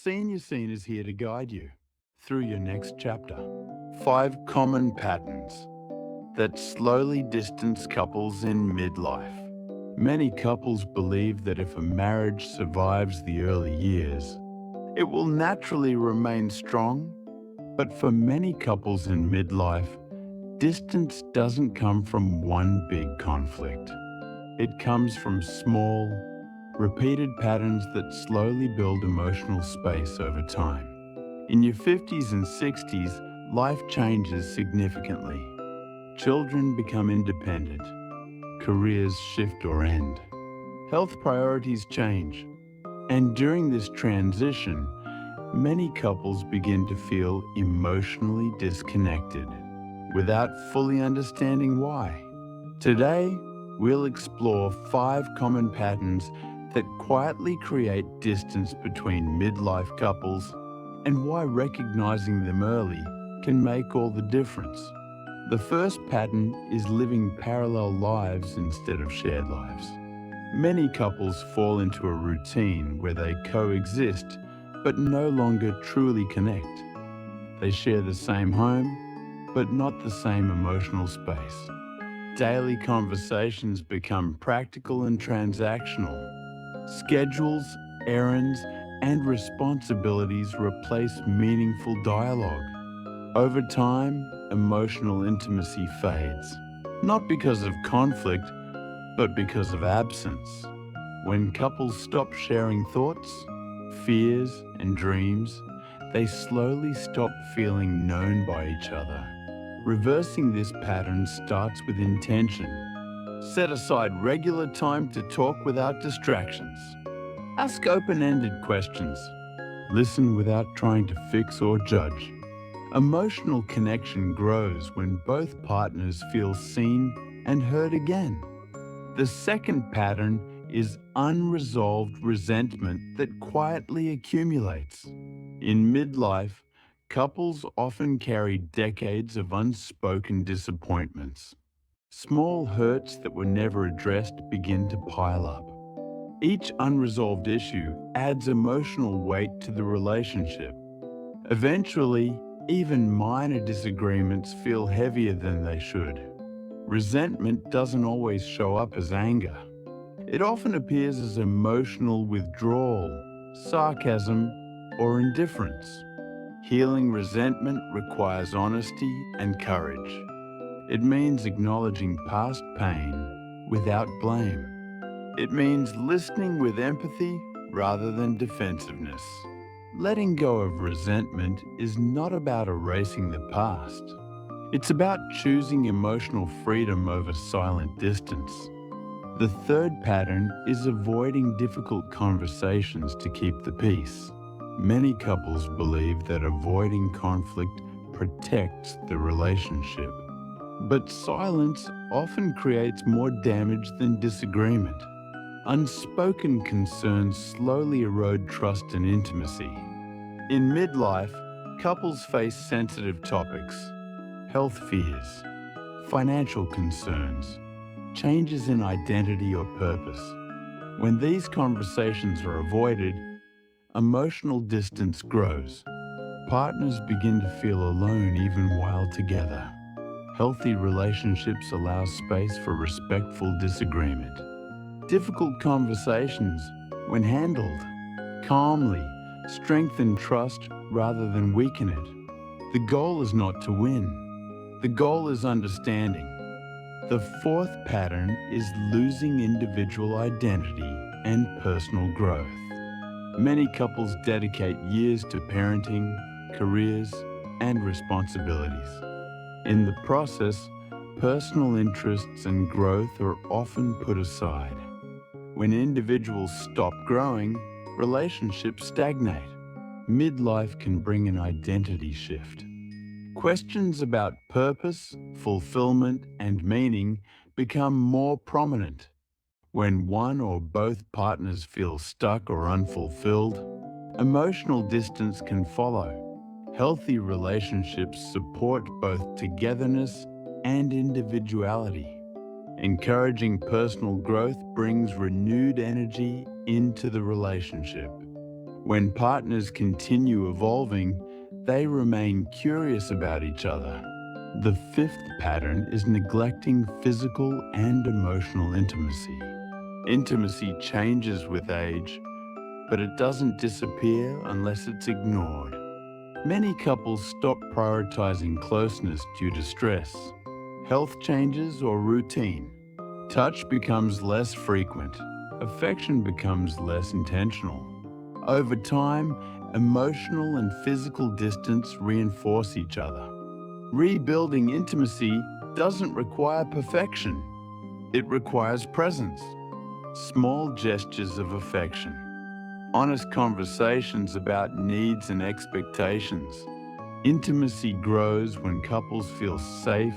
Senior Scene is here to guide you through your next chapter. 5 common patterns that slowly distance couples in midlife. Many couples believe that if a marriage survives the early years, it will naturally remain strong. But for many couples in midlife, distance doesn't come from one big conflict. It comes from small, repeated patterns that slowly build emotional space over time. In your 50s and 60s, life changes significantly. Children become independent. Careers shift or end. Health priorities change. And during this transition, many couples begin to feel emotionally disconnected without fully understanding why. Today, we'll explore 5 common patterns that quietly create distance between midlife couples and why recognizing them early can make all the difference. The first pattern is living parallel lives instead of shared lives. Many couples fall into a routine where they coexist but no longer truly connect. They share the same home, but not the same emotional space. Daily conversations become practical and transactional. Schedules, errands, and responsibilities replace meaningful dialogue. Over time, emotional intimacy fades, not because of conflict, but because of absence. When couples stop sharing thoughts, fears, and dreams, they slowly stop feeling known by each other. Reversing this pattern starts with intention. Set aside regular time to talk without distractions. Ask open-ended questions. Listen without trying to fix or judge. Emotional connection grows when both partners feel seen and heard again. The second pattern is unresolved resentment that quietly accumulates. In midlife, couples often carry decades of unspoken disappointments. Small hurts that were never addressed begin to pile up. Each unresolved issue adds emotional weight to the relationship. Eventually, even minor disagreements feel heavier than they should. Resentment doesn't always show up as anger. It often appears as emotional withdrawal, sarcasm, or indifference. Healing resentment requires honesty and courage. It means acknowledging past pain without blame. It means listening with empathy rather than defensiveness. Letting go of resentment is not about erasing the past. It's about choosing emotional freedom over silent distance. The third pattern is avoiding difficult conversations to keep the peace. Many couples believe that avoiding conflict protects the relationship. But silence often creates more damage than disagreement. Unspoken concerns slowly erode trust and intimacy. In midlife, couples face sensitive topics, health fears, financial concerns, changes in identity or purpose. When these conversations are avoided, emotional distance grows. Partners begin to feel alone even while together. Healthy relationships allow space for respectful disagreement. Difficult conversations, when handled calmly, strengthen trust rather than weaken it. The goal is not to win. The goal is understanding. The fourth pattern is losing individual identity and personal growth. Many couples dedicate years to parenting, careers, and responsibilities. In the process, personal interests and growth are often put aside. When individuals stop growing, relationships stagnate. Midlife can bring an identity shift. Questions about purpose, fulfillment, and meaning become more prominent. When one or both partners feel stuck or unfulfilled, emotional distance can follow. Healthy relationships support both togetherness and individuality. Encouraging personal growth brings renewed energy into the relationship. When partners continue evolving, they remain curious about each other. The fifth pattern is neglecting physical and emotional intimacy. Intimacy changes with age, but it doesn't disappear unless it's ignored. Many couples stop prioritizing closeness due to stress, health changes, or routine. Touch becomes less frequent. Affection becomes less intentional. Over time, emotional and physical distance reinforce each other. Rebuilding intimacy doesn't require perfection. It requires presence. Small gestures of affection. Honest conversations about needs and expectations. Intimacy grows when couples feel safe,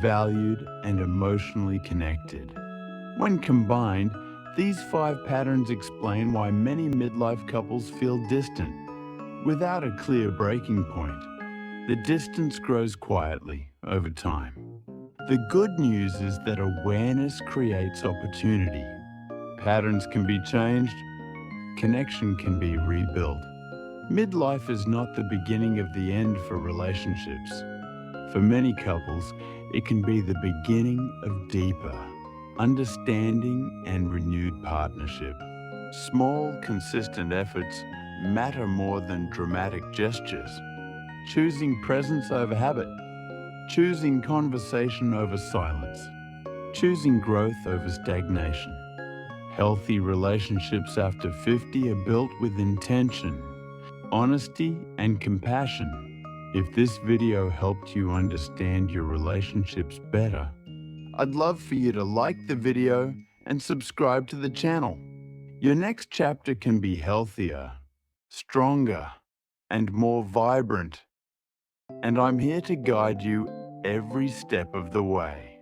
valued, and emotionally connected. When combined, these 5 patterns explain why many midlife couples feel distant. Without a clear breaking point, the distance grows quietly over time. The good news is that awareness creates opportunity. Patterns can be changed, connection can be rebuilt. Midlife is not the beginning of the end for relationships. For many couples, it can be the beginning of deeper understanding and renewed partnership. Small, consistent efforts matter more than dramatic gestures. Choosing presence over habit, choosing conversation over silence, choosing growth over stagnation. Healthy relationships after 50 are built with intention, honesty, and compassion. If this video helped you understand your relationships better, I'd love for you to like the video and subscribe to the channel. Your next chapter can be healthier, stronger, and more vibrant. And I'm here to guide you every step of the way.